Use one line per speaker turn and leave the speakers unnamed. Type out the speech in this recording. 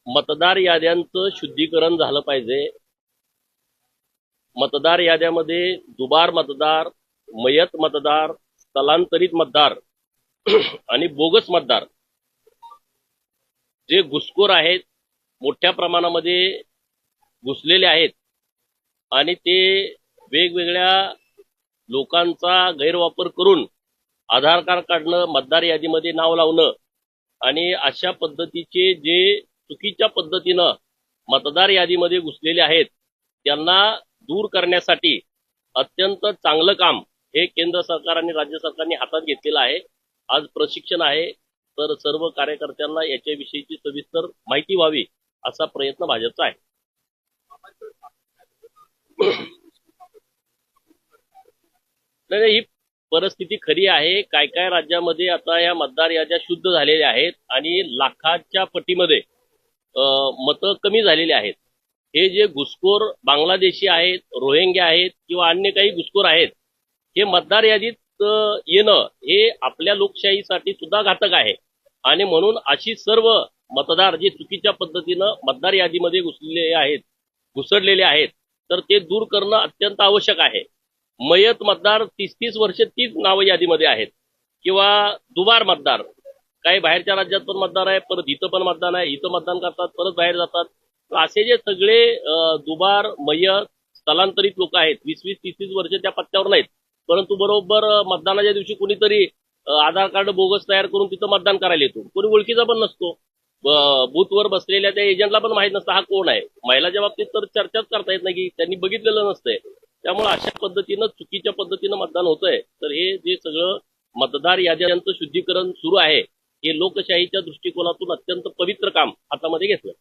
मतदार याद्यांचं शुद्धीकरण झालं पाहिजे। मतदार याद्यामध्ये दुबार मतदार, मयत मतदार, स्थलांतरित मतदार आणि बोगस मतदार जे घुसखोर आहेत, मोठ्या प्रमाणामध्ये घुसलेले आहेत आणि ते वेगवेगळ्या लोकांचा गैरवापर करून आधार कार्ड काढणं, मतदार यादीमध्ये नाव लावणं आणि अशा पद्धतीचे जे चुकीच्या पद्धतीनं मतदार यादीमध्ये घुसलेले आहेत त्यांना दूर करण्यासाठी अत्यंत चांगलं काम हे केंद्र सरकार आणि राज्य सरकारने हातात घेतलेलं आहे। आज प्रशिक्षण आहे, तर सर्व कार्यकर्त्यांना याच्याविषयीची सविस्तर माहिती व्हावी असा प्रयत्न भाजपचा आहे। नाही, ही परिस्थिती खरी आहे। काय काय राज्यामध्ये आता या मतदार याद्या शुद्ध झालेल्या आहेत आणि लाखाच्या पटीमध्ये मतं कमी झालेली आहेत। हे जे घुसखोर बांगलादेशी आहेत, रोहिंग्या आहेत किंवा अन्य काही घुसखोर आहेत, हे मतदार यादीत येणं हे आपल्या लोकशाहीसाठी सुद्धा घातक आहे आणि म्हणून अशी सर्व मतदार जे चुकीच्या पद्धतीनं मतदार यादीमध्ये घुसडलेले आहेत, तर ते दूर करणं अत्यंत आवश्यक आहे। मयत मतदार 30-30 वर्ष तीच नाव यादीमध्ये आहेत किंवा दुबार मतदार, काही बाहेरच्या राज्यात पण मतदार आहे, परत इथं पण मतदान आहे, इथं मतदान करतात, परत बाहेर जातात। असे जे सगळे दुबार, मयत, स्थलांतरित लोक आहेत, 20-20, 30-30 वर्ष त्या पत्त्यावर नाहीत, परंतु बरोबर मतदानाच्या दिवशी कोणीतरी आधार कार्ड बोगस तयार करून तिथं मतदान करायला येतो, कोणी ओळखीचा पण नसतो। बूथवर बसलेल्या त्या एजंटला पण माहित नसतं हा कोण आहे। महिलाच्या बाबतीत तर चर्चाच करता येत नाही की त्यांनी बघितलेलं नसतंय। त्यामुळे अशा पद्धतीनं चुकीच्या पद्धतीनं मतदान होतंय। तर हे जे सगळं मतदार याद्यांचं शुद्धीकरण सुरू आहे हे लोकशाहीच्या दृष्टिकोनातून अत्यंत पवित्र काम हातामध्ये घेतलं।